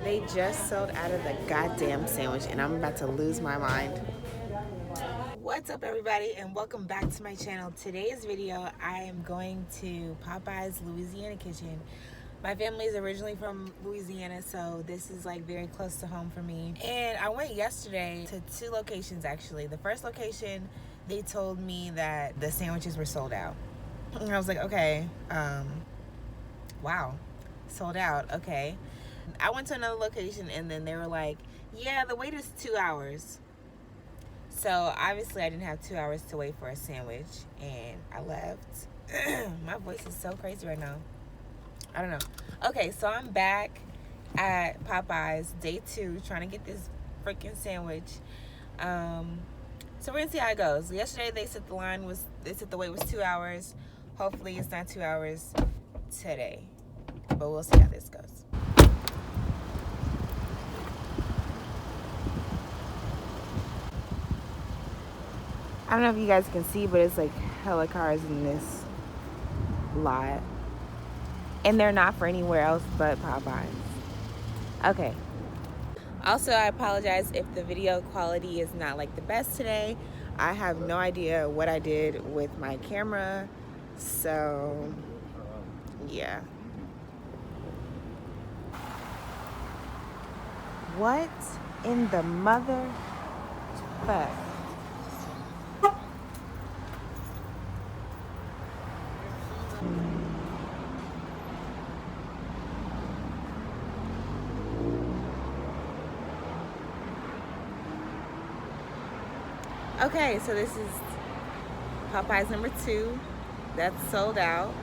They just sold out of the goddamn sandwich and I'm about to lose my mind. What's up everybody and welcome back to my channel. Today's video I am going to Popeyes Louisiana kitchen. My family is originally from Louisiana, so this is like very close to home for me. And I went yesterday to 2 locations actually. The first location, they told me that the sandwiches were sold out. And I was like, okay, wow, sold out, okay. I went to another location and then they were like, yeah, the wait is 2 hours. So obviously I didn't have 2 hours to wait for a sandwich and I left. My voice is so crazy right now. I don't know. Okay, so I'm back at Popeyes, day 2, trying to get this freaking sandwich. So we're gonna see how it goes. Yesterday they said the wait was 2 hours. Hopefully it's not 2 hours today, but we'll see how this goes. I don't know if you guys can see, but it's like hella cars in this lot. And they're not for anywhere else but Popeyes. Okay. Also, I apologize if the video quality is not like the best today. I have no idea what I did with my camera. So, yeah. What in the mother fuck? Okay, so this is Popeyes number 2. That's sold out.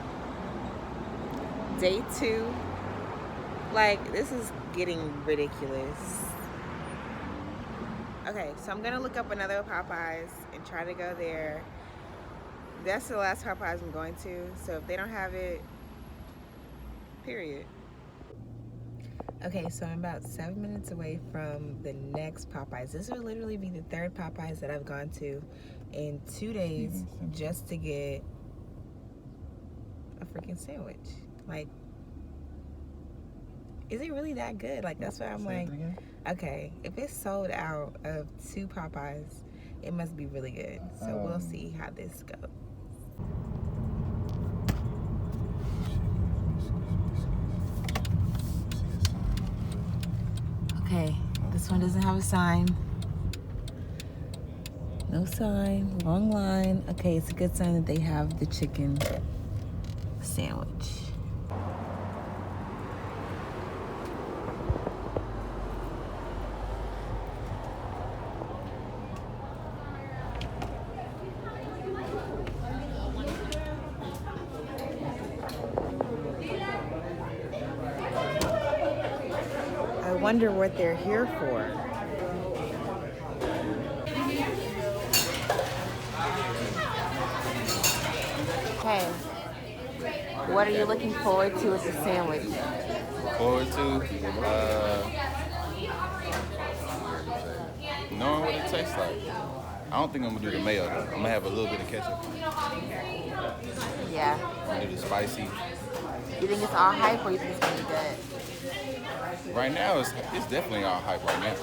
Day 2. Like, this is getting ridiculous. Okay, so I'm gonna look up another Popeyes and try to go there. That's the last Popeyes I'm going to, so if they don't have it, period. Okay, so I'm about 7 minutes away from the next Popeyes. This will literally be the 3rd Popeyes that I've gone to in 2 days just to get a freaking sandwich. Like, is it really that good? Like, that's why I'm like, okay, if it's sold out of 2 Popeyes, it must be really good. So we'll see how this goes. Okay, this one doesn't have a sign. No sign, long line. Okay, it's a good sign that they have the chicken sandwich. I wonder what they're here for. Hey, what are you looking forward to with the sandwich? Forward to knowing what it tastes like. I don't think I'm gonna do the mayo though. I'm gonna have a little bit of ketchup. Yeah. I'm gonna do the spicy. You think it's all hype or you think it's gonna be good? Right now it's definitely all hype right now.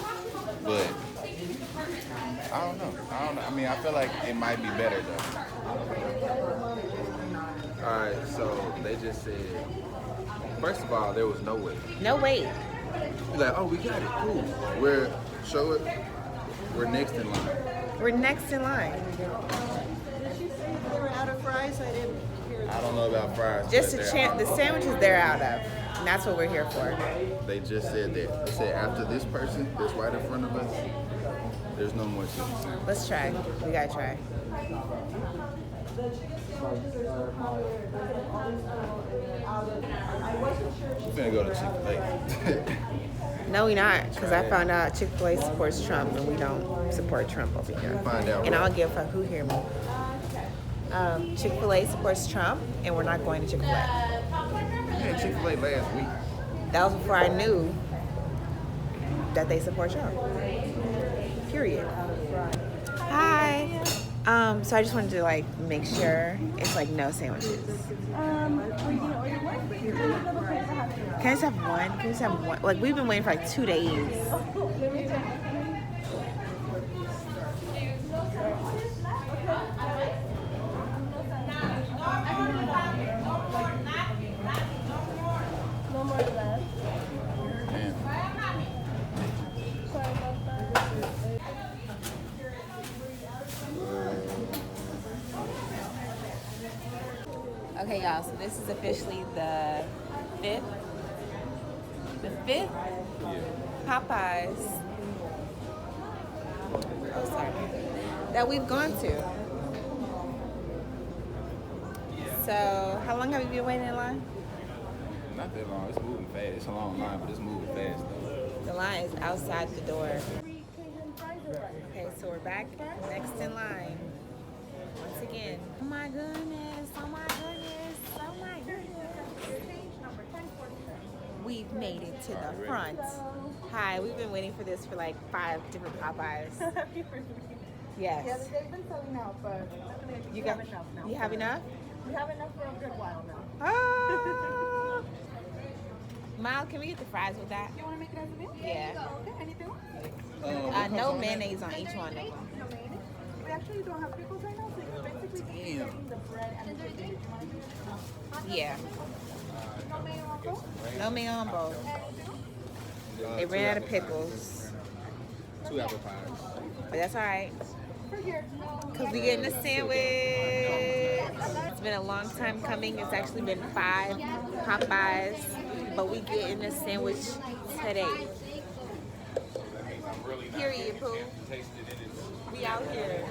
But I don't know. I mean, I feel like it might be better though. Alright, so they just said, first of all, there was no wait. No wait. Like, oh, we got it, cool. We're next in line. We're next in line. They were out of fries. I didn't hear that. I don't know about fries. Just but a chance. The sandwiches they're out of. And that's what we're here for. They just said that. They said after this person that's right in front of us, there's no more chicken sandwich. Let's try. We gotta try. We're finna go to Chick-fil-A. No, we not, because I found out Chick-fil-A supports Trump and we don't support Trump over here. Find out. And I don't give a fuck who hear me. Chick-fil-A supports Trump and we're not going to Chick-fil-A. We had Chick-fil-A last week. That was before I knew that they support Trump. Period. Hi. So I just wanted to like make sure it's like no sandwiches. Are you gonna order one? Can I just have one? Can I just have one? Like we've been waiting for like 2 days. Let me check. No more left. Man, Sorry about that. Okay, y'all. So this is officially the fifth yeah. Popeyes. Oh, sorry. That we've gone to. So how long have you been waiting in line? Not that long. It's moving fast. It's a long line, but it's moving fast though. The line is outside the door. Okay, so we're back next in line. Once again. Oh my goodness, oh my goodness, oh my goodness. We've made it to the front. Hi, we've been waiting for this for like 5 different Popeyes. Yeah, Yes. they've been selling out, but You have got enough now. You have enough? We have enough for a good while now. Oh. Mile, can we get the fries with that? You want to make it as a meal? Yeah. Okay, anything else? No mayonnaise on each one of them. No mayonnaise. We actually don't have pickles right now, so you're basically just getting the bread and the chicken. Yeah. No mayo on both? No mayo on both. Anything else? They ran out of pickles, 2 apple pies. but that's all right. For here. Because we getting a sandwich. It's been a long time coming. It's actually been 5 Popeyes, but we getting a sandwich today. Period, Pooh. We out here.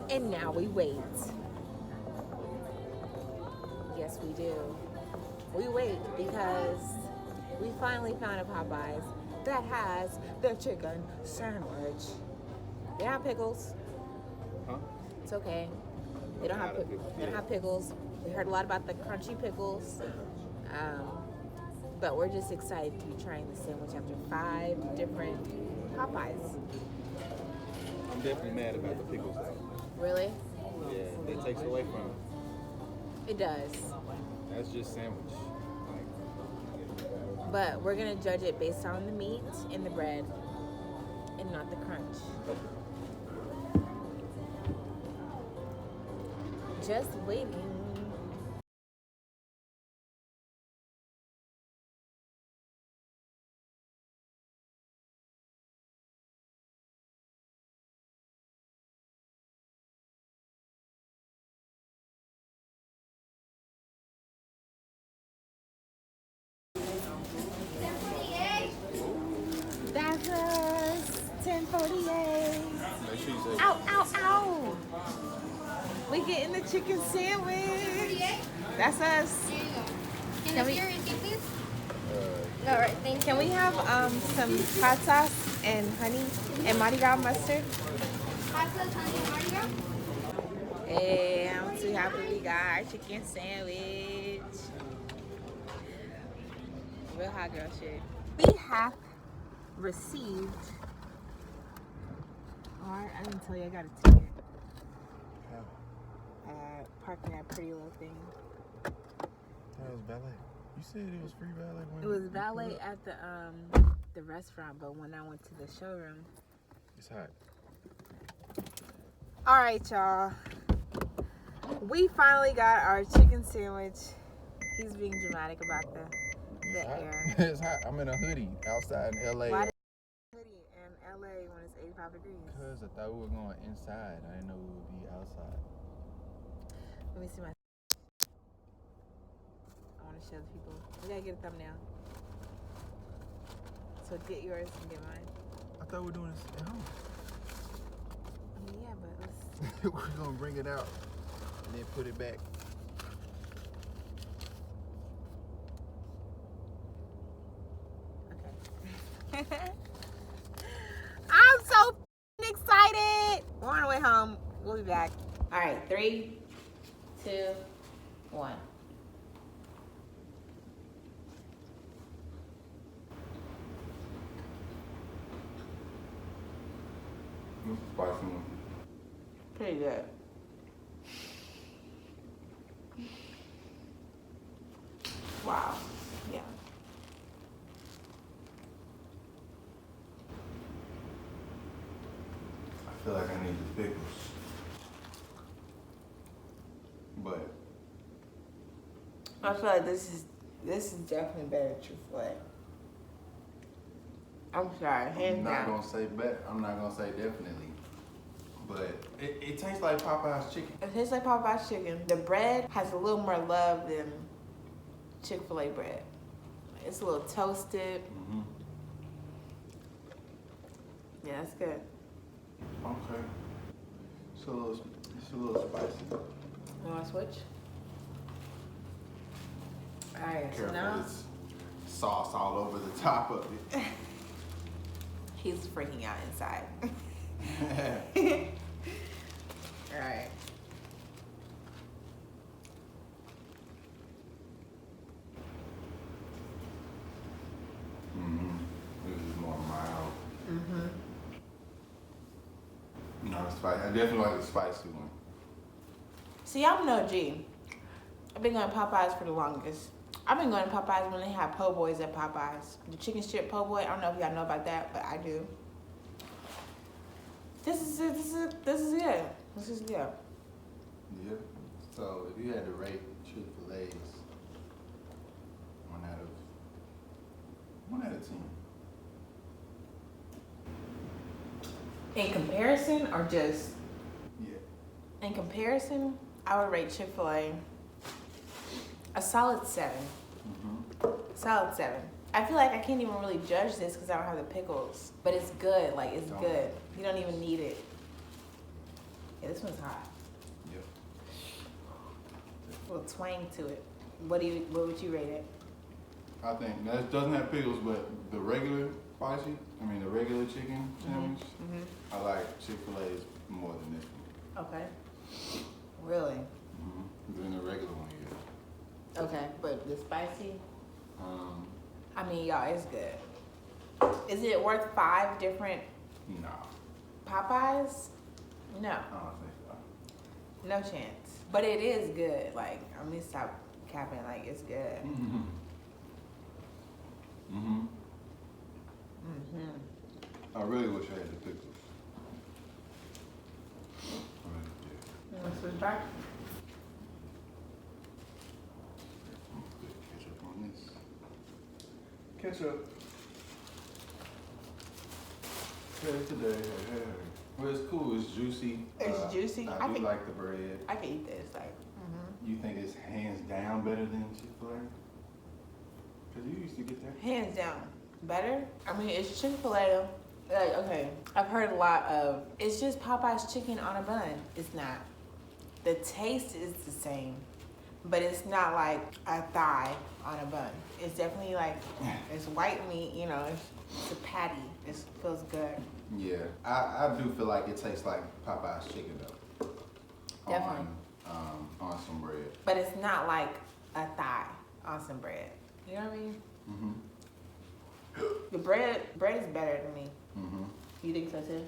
And now we wait. Yes, we do. We wait because we finally found a Popeyes that has their chicken sandwich. They don't have pickles. Huh? It's okay. They don't have pickles. We heard a lot about the crunchy pickles. But we're just excited to be trying the sandwich after 5 different Popeyes. I'm definitely mad about the pickles though. Really? Yeah, it takes away from it. It does. That's just sandwich. But we're gonna judge it based on the meat and the bread and not the crunch. Just waiting. That's us. 10:48. Make sure you say Ow, ow, ow. We getting the chicken sandwich. That's us. Can we- All right, thank you. Can we have some hot sauce and honey and Mardi Gras mustard? Hey, I'm too happy we got our chicken sandwich. Real hot girl shit. We have received. I didn't tell you I got a ticket. Parking that pretty little thing. that was valet. You said it was free valet. It was valet at the restaurant, but when I went to the showroom. It's hot. All right, y'all. We finally got our chicken sandwich. He's being dramatic about the air. It's hot. I'm in a hoodie outside in LA. Why did you hoodie in LA when it's 85 degrees? Because I thought we were going inside. I didn't know we would be outside. Let me see my. I want to show the people. We gotta get a thumbnail. So get yours and get mine. I thought we were doing this at home. I mean, yeah, but let's. We're going to bring it out and then put it back. Okay. I'm so excited. We're on our way home. We'll be back. All right, 3, 2, 1. spicy one. Pretty good. Wow. Yeah. I feel like I need the pickles. But I feel like this is definitely better than Chick-fil-A. I'm sorry, hands I'm not down. gonna say better. I'm not gonna say definitely. But it tastes like Popeye's chicken. It tastes like Popeyes chicken. The bread has a little more love than Chick-fil-A bread. It's a little toasted. Mm-hmm. Yeah, that's good. Okay. It's a little spicy. You want to switch? Alright, so Careful, now it's sauce all over the top of it. he's freaking out inside. Alright. Mm-hmm. This is more mild. Mm-hmm. No, it's spicy. I definitely like the spicy one. See, I'm no G. I've been going to Popeyes for the longest. I've been going to Popeyes when they have po' boys at Popeyes. The chicken strip po' boy. I don't know if y'all know about that, but I do. This is good. This is good. Yeah. So if you had to rate Chick-fil-A's 1 out of 10. In comparison, or just Yeah. in comparison, I would rate Chick-fil-A a solid 7. Mm-hmm. Solid 7. I feel like I can't even really judge this because I don't have the pickles, but it's good. Like, it's good. You don't even need it. Yeah, this one's hot. Yep. A little twang to it. What would you rate it? I think that doesn't have pickles, but the regular the regular chicken sandwich, Mm-hmm. I like Chick-fil-A's more than this one. Okay. Really? Mm-hmm. Than the regular one, yeah. Okay, but the spicy? Um, I mean, y'all, it's good. Is it worth 5 different nah, Popeyes? No, I don't think so. no chance. But it is good. Like, I'm gonna stop capping. Like, it's good. Mm-hmm. Mm-hmm. Mm-hmm. I really wish I had the pickles. I really did. You want to switch back? I'm gonna put ketchup on this. Ketchup. Hey, today. Hey. Well, it's cool. It's juicy. It's juicy? I do like the bread. I can eat this. Like, You think it's hands down better than Chick-fil-A? Because you used to get that. hands down. Better? I mean, it's Chick-fil-A. Like, okay, I've heard a lot of, it's just Popeye's chicken on a bun. It's not. The taste is the same, but it's not like a thigh on a bun. It's definitely like, it's white meat, you know, it's a patty. It feels good. Yeah, I do feel like it tastes like Popeye's chicken though. Definitely. On some bread. But it's not like a thigh on some bread. You know what I mean? Mm-hmm. The bread is better than me. Mm-hmm. You think so too?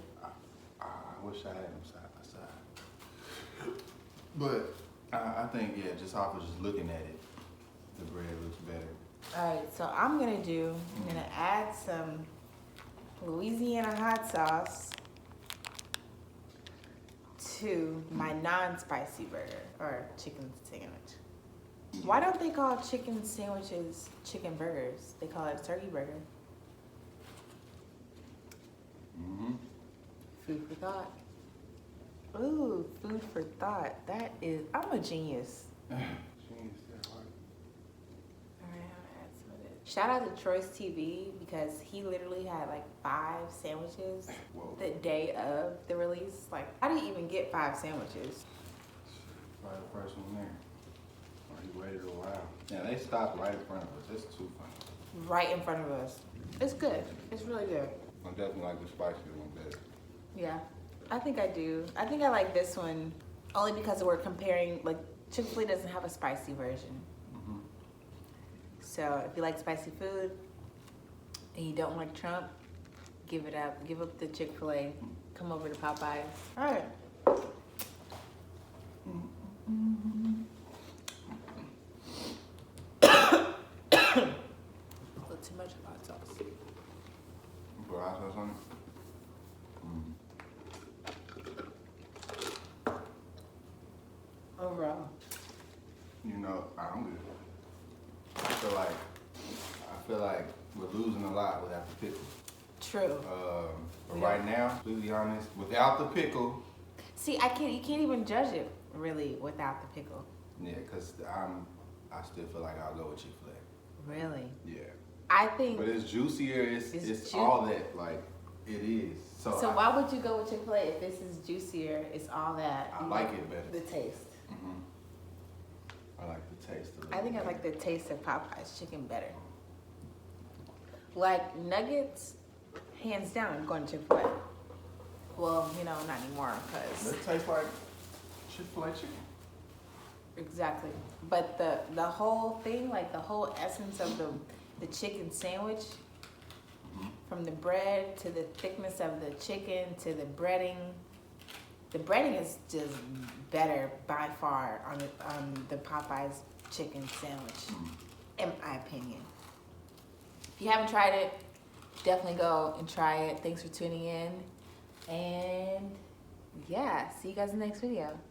I wish I had them side by side. But I think, yeah, just off of just looking at it, the bread looks better. All right, so I'm gonna add some Louisiana hot sauce to my non-spicy burger or chicken sandwich. Why don't they call chicken sandwiches chicken burgers? They call it a turkey burger. Mm-hmm. Food for thought. Ooh, food for thought. I'm a genius. Jeez, that hard. All right, I'm gonna add some of this. Shout out to Troy's TV because he literally had like 5 sandwiches Whoa. the day of the release. Like, how do you even get 5 sandwiches? Probably the first one there. Or he waited a while. Yeah, they stopped right in front of us. It's too funny. Right in front of us. It's good. It's really good. I definitely like the spicy one better. Yeah, I think I do. I think I like this one only because we're comparing, like, Chick-fil-A doesn't have a spicy version. Mm-hmm. So if you like spicy food and you don't like Trump, give it up. Give up the Chick-fil-A come over to Popeyes. All right. A little too much hot sauce. Put hot sauce on it? Overall. You know, I'm good. I feel like we're losing a lot without the pickle. True. But right now, to be honest, without the pickle. See, you can't even judge it really without the pickle. Yeah, cause I still feel like I'll go with Chick-fil-A. Really? Yeah. I think. But it's juicier. It's all that. Like it is. So why would you go with Chick-fil-A if this is juicier? It's all that. I like it better. The taste. I like the taste of it. I think I like the taste of Popeye's chicken better. Like nuggets, hands down, I'm going to Chick-fil-A. Well, you know, not anymore because. It tastes like Chick-fil-A chicken. Exactly. But the whole thing, like the whole essence of the chicken sandwich, from the bread to the thickness of the chicken to the breading is just better by far on the Popeyes chicken sandwich, in my opinion. If you haven't tried it, definitely go and try it. Thanks for tuning in. And yeah, see you guys in the next video.